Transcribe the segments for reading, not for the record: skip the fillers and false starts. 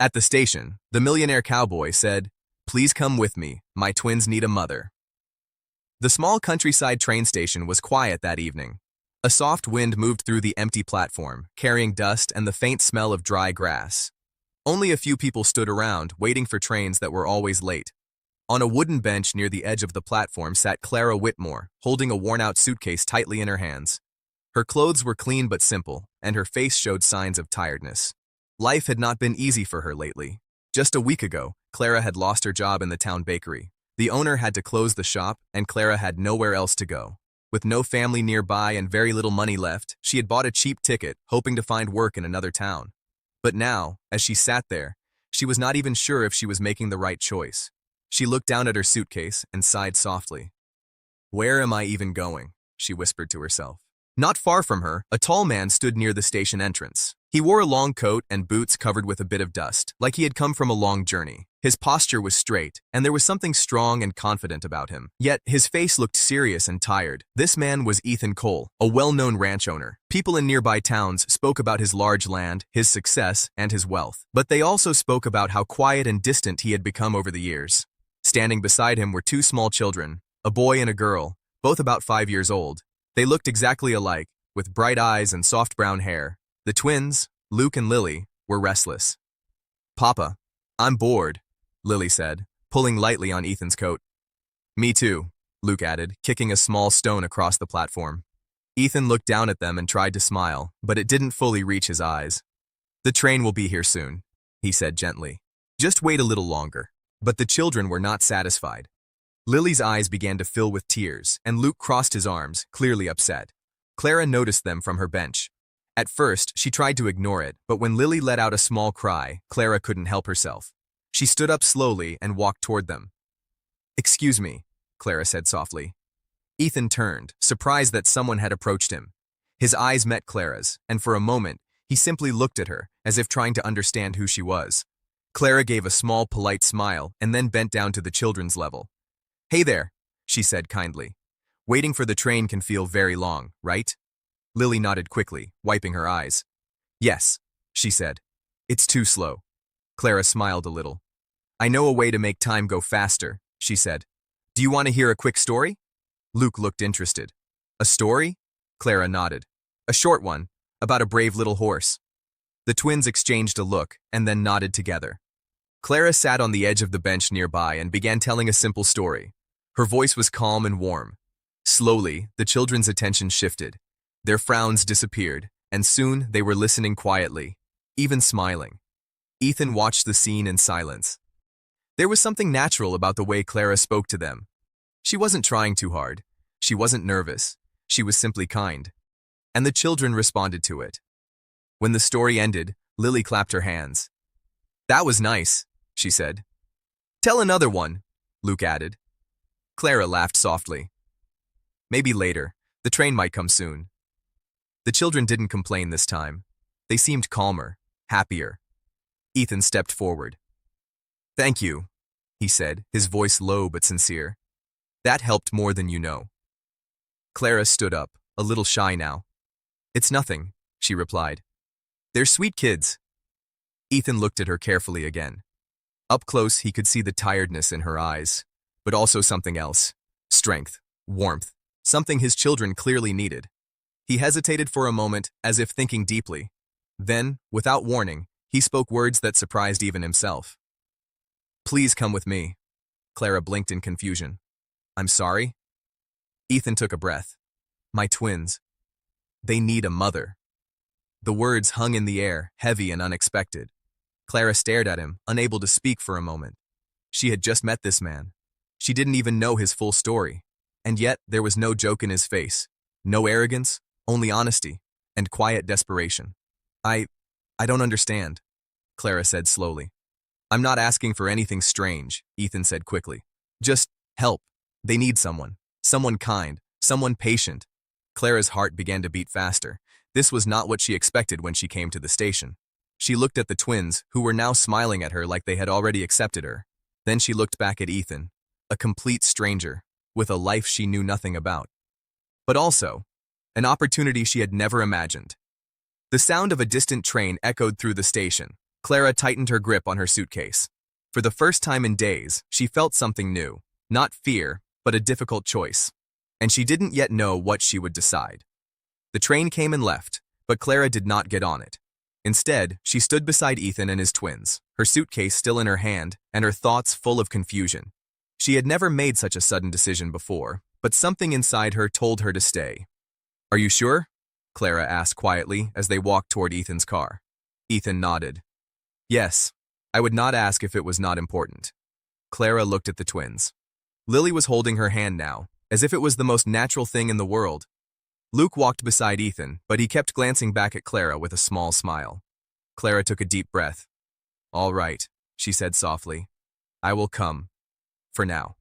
At the station, the Millionaire Cowboy said, "Please come with me, my twins need a mother." The small countryside train station was quiet that evening. A soft wind moved through the empty platform, carrying dust and the faint smell of dry grass. Only a few people stood around, waiting for trains that were always late. On a wooden bench near the edge of the platform sat Clara Whitmore, holding a worn-out suitcase tightly in her hands. Her clothes were clean but simple, and her face showed signs of tiredness. Life had not been easy for her lately. Just a week ago, Clara had lost her job in the town bakery. The owner had to close the shop, and Clara had nowhere else to go. With no family nearby and very little money left, she had bought a cheap ticket, hoping to find work in another town. But now, as she sat there, she was not even sure if she was making the right choice. She looked down at her suitcase and sighed softly. "Where am I even going?" she whispered to herself. Not far from her, a tall man stood near the station entrance. He wore a long coat and boots covered with a bit of dust, like he had come from a long journey. His posture was straight, and there was something strong and confident about him. Yet, his face looked serious and tired. This man was Ethan Cole, a well-known ranch owner. People in nearby towns spoke about his large land, his success, and his wealth. But they also spoke about how quiet and distant he had become over the years. Standing beside him were two small children, a boy and a girl, both about 5 years old. They looked exactly alike, with bright eyes and soft brown hair. The twins, Luke and Lily, were restless. "Papa, I'm bored," Lily said, pulling lightly on Ethan's coat. "Me too," Luke added, kicking a small stone across the platform. Ethan looked down at them and tried to smile, but it didn't fully reach his eyes. "The train will be here soon," he said gently. "Just wait a little longer." But the children were not satisfied. Lily's eyes began to fill with tears, and Luke crossed his arms, clearly upset. Clara noticed them from her bench. At first, she tried to ignore it, but when Lily let out a small cry, Clara couldn't help herself. She stood up slowly and walked toward them. "Excuse me," Clara said softly. Ethan turned, surprised that someone had approached him. His eyes met Clara's, and for a moment, he simply looked at her, as if trying to understand who she was. Clara gave a small, polite smile and then bent down to the children's level. "Hey there," she said kindly. "Waiting for the train can feel very long, right?" Lily nodded quickly, wiping her eyes. "Yes," she said. "It's too slow." Clara smiled a little. "I know a way to make time go faster," she said. "Do you want to hear a quick story?" Luke looked interested. "A story?" Clara nodded. "A short one, about a brave little horse." The twins exchanged a look and then nodded together. Clara sat on the edge of the bench nearby and began telling a simple story. Her voice was calm and warm. Slowly, the children's attention shifted. Their frowns disappeared, and soon they were listening quietly, even smiling. Ethan watched the scene in silence. There was something natural about the way Clara spoke to them. She wasn't trying too hard. She wasn't nervous. She was simply kind. And the children responded to it. When the story ended, Lily clapped her hands. "That was nice," she said. "Tell another one," Luke added. Clara laughed softly. "Maybe later. The train might come soon." The children didn't complain this time. They seemed calmer, happier. Ethan stepped forward. "Thank you," he said, his voice low but sincere. "That helped more than you know." Clara stood up, a little shy now. "It's nothing," she replied. "They're sweet kids." Ethan looked at her carefully again. Up close, he could see the tiredness in her eyes, but also something else. Strength, warmth, something his children clearly needed. He hesitated for a moment, as if thinking deeply. Then, without warning, he spoke words that surprised even himself. "Please come with me." Clara blinked in confusion. "I'm sorry?" Ethan took a breath. "My twins. They need a mother." The words hung in the air, heavy and unexpected. Clara stared at him, unable to speak for a moment. She had just met this man. She didn't even know his full story. And yet, there was no joke in his face. No arrogance, only honesty, and quiet desperation. I don't understand," Clara said slowly. "I'm not asking for anything strange," Ethan said quickly. "Just help. They need someone. Someone kind. Someone patient." Clara's heart began to beat faster. This was not what she expected when she came to the station. She looked at the twins, who were now smiling at her like they had already accepted her. Then she looked back at Ethan, a complete stranger, with a life she knew nothing about. But also, an opportunity she had never imagined. The sound of a distant train echoed through the station. Clara tightened her grip on her suitcase. For the first time in days, she felt something new. Not fear, but a difficult choice. And she didn't yet know what she would decide. The train came and left, but Clara did not get on it. Instead, she stood beside Ethan and his twins, her suitcase still in her hand and her thoughts full of confusion. She had never made such a sudden decision before, but something inside her told her to stay. "Are you sure?" Clara asked quietly as they walked toward Ethan's car. Ethan nodded. "Yes, I would not ask if it was not important." Clara looked at the twins. Lily was holding her hand now, as if it was the most natural thing in the world. Luke walked beside Ethan, but he kept glancing back at Clara with a small smile. Clara took a deep breath. "All right," she said softly. "I will come. For now."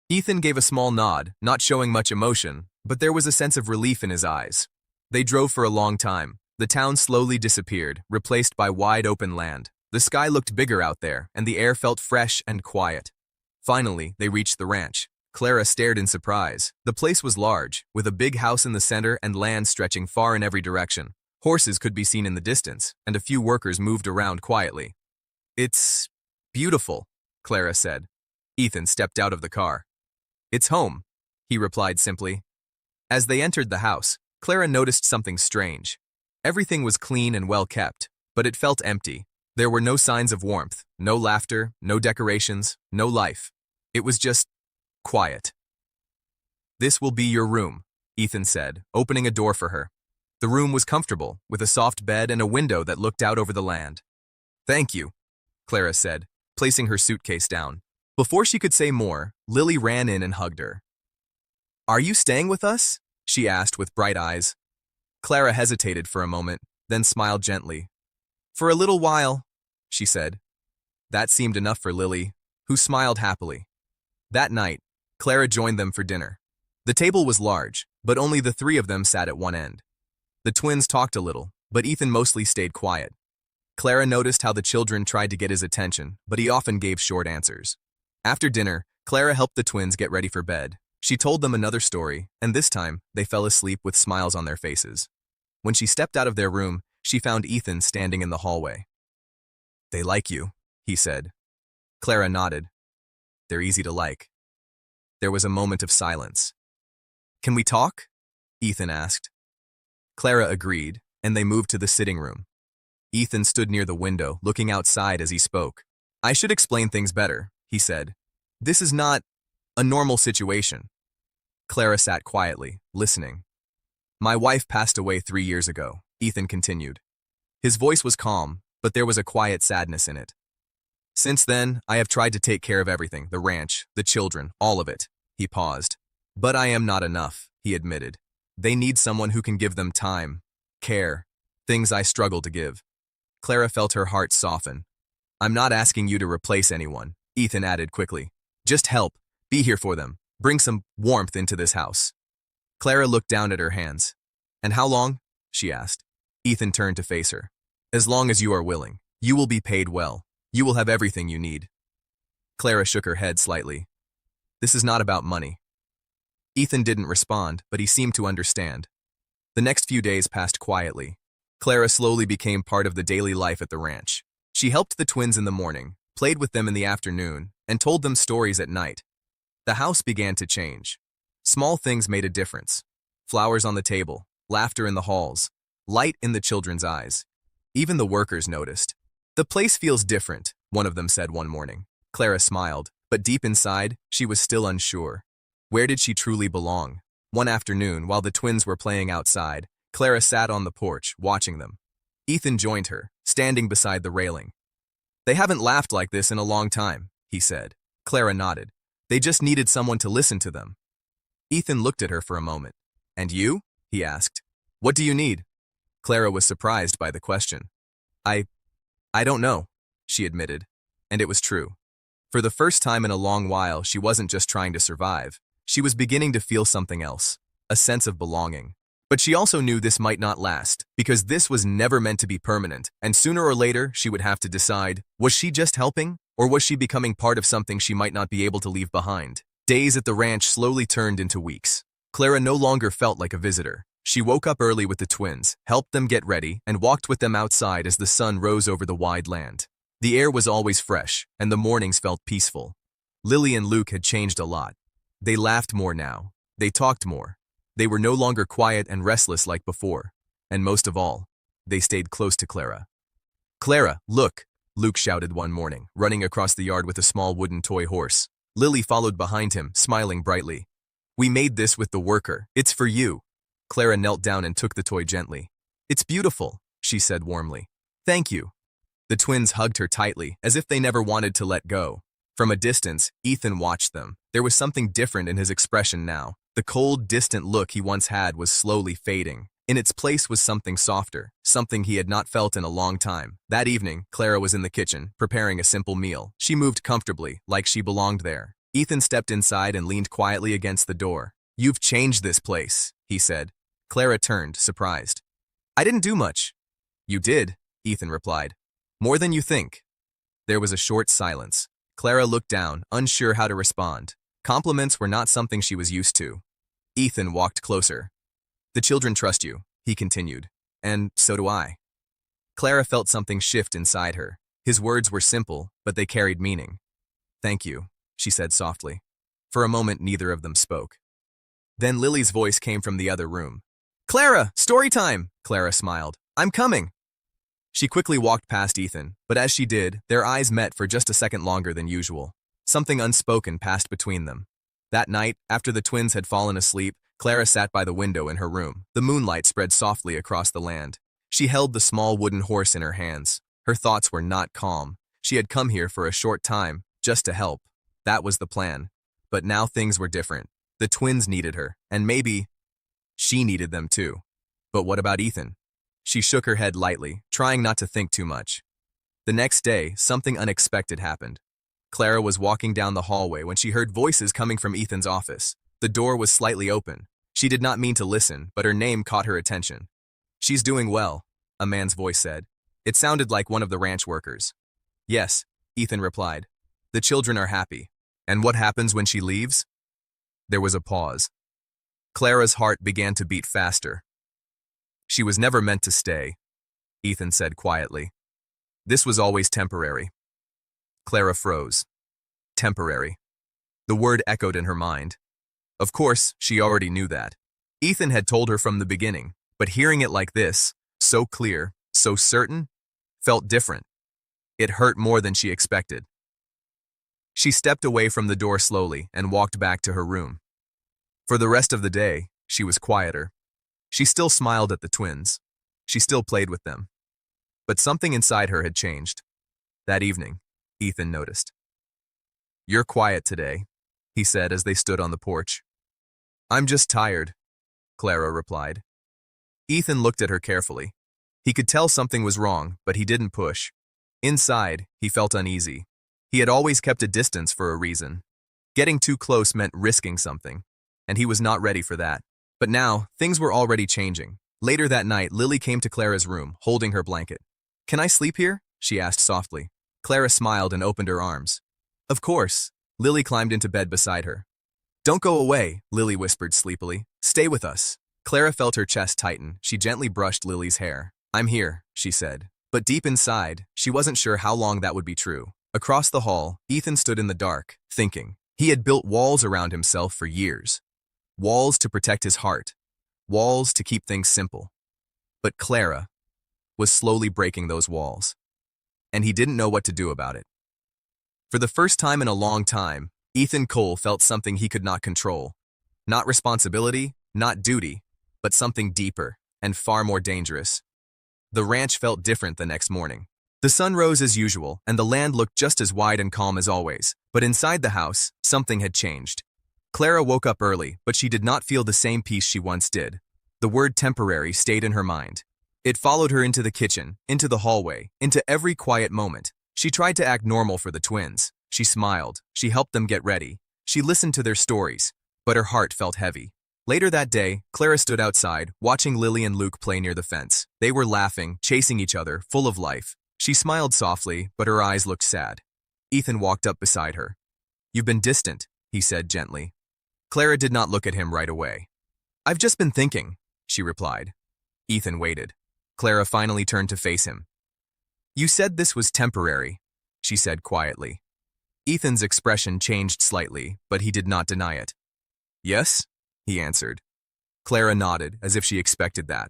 Ethan gave a small nod, not showing much emotion, but there was a sense of relief in his eyes. They drove for a long time. The town slowly disappeared, replaced by wide open land. The sky looked bigger out there, and the air felt fresh and quiet. Finally, they reached the ranch. Clara stared in surprise. The place was large, with a big house in the center and land stretching far in every direction. Horses could be seen in the distance, and a few workers moved around quietly. "It's beautiful," Clara said. Ethan stepped out of the car. "It's home," he replied simply. As they entered the house, Clara noticed something strange. Everything was clean and well kept, but it felt empty. There were no signs of warmth, no laughter, no decorations, no life. It was just quiet. "This will be your room," Ethan said, opening a door for her. The room was comfortable, with a soft bed and a window that looked out over the land. "Thank you," Clara said, placing her suitcase down. Before she could say more, Lily ran in and hugged her. "Are you staying with us?" she asked with bright eyes. Clara hesitated for a moment, then smiled gently. "For a little while," she said. That seemed enough for Lily, who smiled happily. That night, Clara joined them for dinner. The table was large, but only the three of them sat at one end. The twins talked a little, but Ethan mostly stayed quiet. Clara noticed how the children tried to get his attention, but he often gave short answers. After dinner, Clara helped the twins get ready for bed. She told them another story, and this time, they fell asleep with smiles on their faces. When she stepped out of their room, she found Ethan standing in the hallway. "They like you," he said. Clara nodded. "They're easy to like." There was a moment of silence. "Can we talk?" Ethan asked. Clara agreed, and they moved to the sitting room. Ethan stood near the window, looking outside as he spoke. "I should explain things better," he said. "This is not a normal situation." Clara sat quietly, listening. "My wife passed away 3 years ago," Ethan continued. His voice was calm, but there was a quiet sadness in it. "Since then, I have tried to take care of everything, the ranch, the children, all of it." He paused. "But I am not enough," he admitted. "They need someone who can give them time, care, things I struggle to give." Clara felt her heart soften. "I'm not asking you to replace anyone," Ethan added quickly. "Just help, be here for them, bring some warmth into this house." Clara looked down at her hands. "And how long?" she asked. Ethan turned to face her. "As long as you are willing. You will be paid well. You will have everything you need." Clara shook her head slightly. "This is not about money." Ethan didn't respond, but he seemed to understand. The next few days passed quietly. Clara slowly became part of the daily life at the ranch. She helped the twins in the morning, played with them in the afternoon, and told them stories at night. The house began to change. Small things made a difference. Flowers on the table, laughter in the halls, light in the children's eyes. Even the workers noticed. "The place feels different," one of them said one morning. Clara smiled, but deep inside, she was still unsure. Where did she truly belong? One afternoon, while the twins were playing outside, Clara sat on the porch, watching them. Ethan joined her, standing beside the railing. "They haven't laughed like this in a long time," he said. Clara nodded. "They just needed someone to listen to them." Ethan looked at her for a moment. "And you?" he asked. "What do you need?" Clara was surprised by the question. I don't know," she admitted. And it was true. For the first time in a long while, she wasn't just trying to survive. She was beginning to feel something else, a sense of belonging. But she also knew this might not last, because this was never meant to be permanent, and sooner or later, she would have to decide, was she just helping, or was she becoming part of something she might not be able to leave behind? Days at the ranch slowly turned into weeks. Clara no longer felt like a visitor. She She woke up early with the twins, helped them get ready, and walked with them outside as the sun rose over the wide land. The air was always fresh, and the mornings felt peaceful. Lily and Luke had changed a lot. They laughed more now. They talked more. They were no longer quiet and restless like before. And most of all, they stayed close to Clara. "Clara, look!" Luke shouted one morning, running across the yard with a small wooden toy horse. Lily followed behind him, smiling brightly. "We made this with the worker. It's for you." Clara knelt down and took the toy gently. "It's beautiful," she said warmly. "Thank you." The twins hugged her tightly, as if they never wanted to let go. From a distance, Ethan watched them. There was something different in his expression now. The cold, distant look he once had was slowly fading. In its place was something softer, something he had not felt in a long time. That evening, Clara was in the kitchen, preparing a simple meal. She moved comfortably, like she belonged there. Ethan stepped inside and leaned quietly against the door. "You've changed this place," he said. Clara turned, surprised. "I didn't do much." "You did," Ethan replied. "More than you think." There was a short silence. Clara looked down, unsure how to respond. Compliments were not something she was used to. Ethan walked closer. "The children trust you," he continued, "and so do I." Clara felt something shift inside her. His words were simple, but they carried meaning. "Thank you," she said softly. For a moment, neither of them spoke. Then Lily's voice came from the other room. "Clara, story time!" Clara smiled. "I'm coming." She quickly walked past Ethan, but as she did, their eyes met for just a second longer than usual. Something unspoken passed between them. That night, after the twins had fallen asleep, Clara sat by the window in her room. The moonlight spread softly across the land. She held the small wooden horse in her hands. Her thoughts were not calm. She had come here for a short time, just to help. That was the plan. But now things were different. The twins needed her, and maybe she needed them too. But what about Ethan? She shook her head lightly, trying not to think too much. The next day, something unexpected happened. Clara was walking down the hallway when she heard voices coming from Ethan's office. The door was slightly open. She did not mean to listen, but her name caught her attention. "She's doing well," a man's voice said. It sounded like one of the ranch workers. "Yes," Ethan replied. "The children are happy." "And what happens when she leaves?" There was a pause. Clara's heart began to beat faster. "She was never meant to stay," Ethan said quietly. "This was always temporary." Clara froze. Temporary. The word echoed in her mind. Of course, she already knew that. Ethan had told her from the beginning, but hearing it like this, so clear, so certain, felt different. It hurt more than she expected. She stepped away from the door slowly and walked back to her room. For the rest of the day, she was quieter. She still smiled at the twins. She still played with them. But something inside her had changed. That evening, Ethan noticed. "You're quiet today," he said as they stood on the porch. "I'm just tired," Clara replied. Ethan looked at her carefully. He could tell something was wrong, but he didn't push. Inside, he felt uneasy. He had always kept a distance for a reason. Getting too close meant risking something, and he was not ready for that. But now, things were already changing. Later that night, Lily came to Clara's room, holding her blanket. "Can I sleep here?" she asked softly. Clara smiled and opened her arms. "Of course." Lily climbed into bed beside her. "Don't go away," Lily whispered sleepily. "Stay with us." Clara felt her chest tighten. She gently brushed Lily's hair. "I'm here," she said. But deep inside, she wasn't sure how long that would be true. Across the hall, Ethan stood in the dark, thinking. He had built walls around himself for years. Walls to protect his heart. Walls to keep things simple. But Clara was slowly breaking those walls. And he didn't know what to do about it. For the first time in a long time, Ethan Cole felt something he could not control. Not responsibility, not duty, but something deeper and far more dangerous. The ranch felt different the next morning. The sun rose as usual, and the land looked just as wide and calm as always. But inside the house, something had changed. Clara woke up early, but she did not feel the same peace she once did. The word temporary stayed in her mind. It followed her into the kitchen, into the hallway, into every quiet moment. She tried to act normal for the twins. She smiled. She helped them get ready. She listened to their stories, but her heart felt heavy. Later that day, Clara stood outside, watching Lily and Luke play near the fence. They were laughing, chasing each other, full of life. She smiled softly, but her eyes looked sad. Ethan walked up beside her. "You've been distant," he said gently. Clara did not look at him right away. "I've just been thinking." she replied. Ethan waited. Clara finally turned to face him. You said this was temporary, she said quietly. Ethan's expression changed slightly, but he did not deny it. Yes, he answered. Clara nodded, as if she expected that.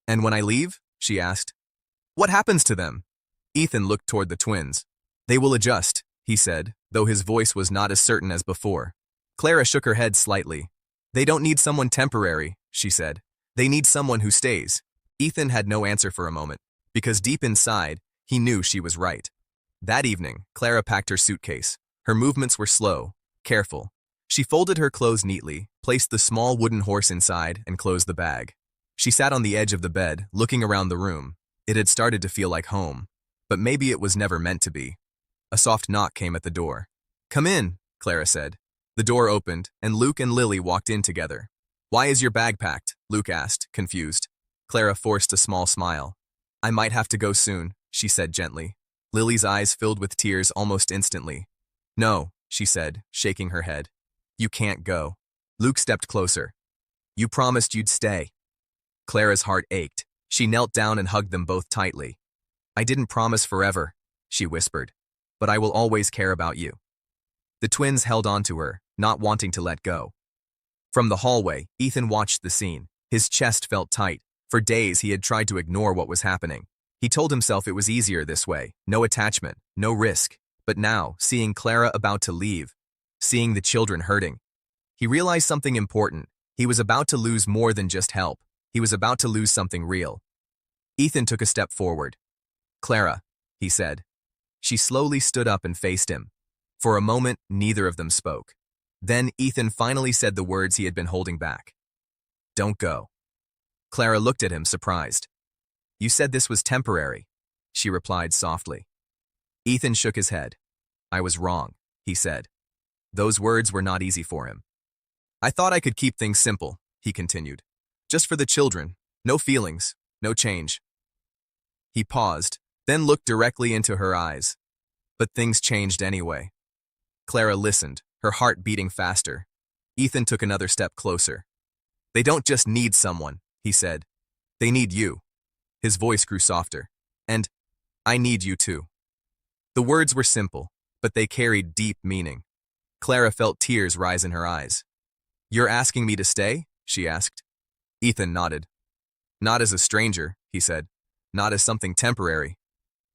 And when I leave? She asked. What happens to them? Ethan looked toward the twins. They will adjust, he said, though his voice was not as certain as before. Clara shook her head slightly. They don't need someone temporary, she said. They need someone who stays. Ethan had no answer for a moment, because deep inside, he knew she was right. That evening, Clara packed her suitcase. Her movements were slow, careful. She folded her clothes neatly, placed the small wooden horse inside, and closed the bag. She sat on the edge of the bed, looking around the room. It had started to feel like home, but maybe it was never meant to be. A soft knock came at the door. Come in, Clara said. The door opened, and Luke and Lily walked in together. Why is your bag packed? Luke asked, confused. Clara forced a small smile. I might have to go soon, she said gently. Lily's eyes filled with tears almost instantly. No, she said, shaking her head. You can't go. Luke stepped closer. You promised you'd stay. Clara's heart ached. She knelt down and hugged them both tightly. I didn't promise forever, she whispered, but I will always care about you. The twins held on to her, not wanting to let go. From the hallway, Ethan watched the scene. His chest felt tight. For days, he had tried to ignore what was happening. He told himself it was easier this way, no attachment, no risk. But now, seeing Clara about to leave, seeing the children hurting, he realized something important. He was about to lose more than just help. He was about to lose something real. Ethan took a step forward. Clara, he said. She slowly stood up and faced him. For a moment, neither of them spoke. Then Ethan finally said the words he had been holding back. Don't go. Clara looked at him, surprised. You said this was temporary, she replied softly. Ethan shook his head. I was wrong, he said. Those words were not easy for him. I thought I could keep things simple, he continued. Just for the children, no feelings, no change. He paused, then looked directly into her eyes. But things changed anyway. Clara listened, her heart beating faster. Ethan took another step closer. They don't just need someone, he said. They need you. His voice grew softer. And I need you too. The words were simple, but they carried deep meaning. Clara felt tears rise in her eyes. You're asking me to stay? She asked. Ethan nodded. Not as a stranger, he said. Not as something temporary.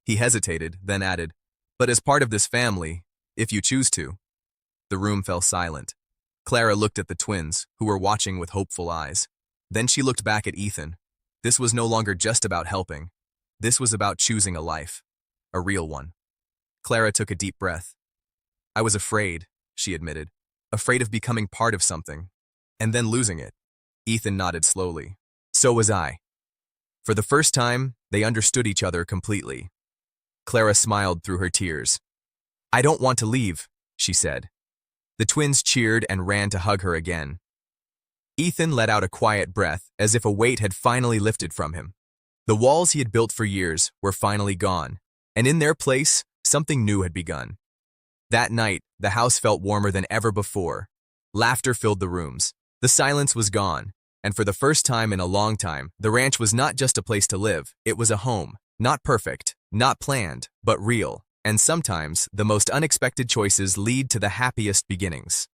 He hesitated, then added, but as part of this family, if you choose to. The room fell silent. Clara looked at the twins, who were watching with hopeful eyes. Then she looked back at Ethan. This was no longer just about helping. This was about choosing a life. A real one. Clara took a deep breath. I was afraid, she admitted. Afraid of becoming part of something, and then losing it. Ethan nodded slowly. So was I. For the first time, they understood each other completely. Clara smiled through her tears. I don't want to leave, she said. The twins cheered and ran to hug her again. Ethan let out a quiet breath, as if a weight had finally lifted from him. The walls he had built for years were finally gone, and in their place, something new had begun. That night, the house felt warmer than ever before. Laughter filled the rooms. The silence was gone, and for the first time in a long time, the ranch was not just a place to live, it was a home. Not perfect, not planned, but real. And sometimes, the most unexpected choices lead to the happiest beginnings.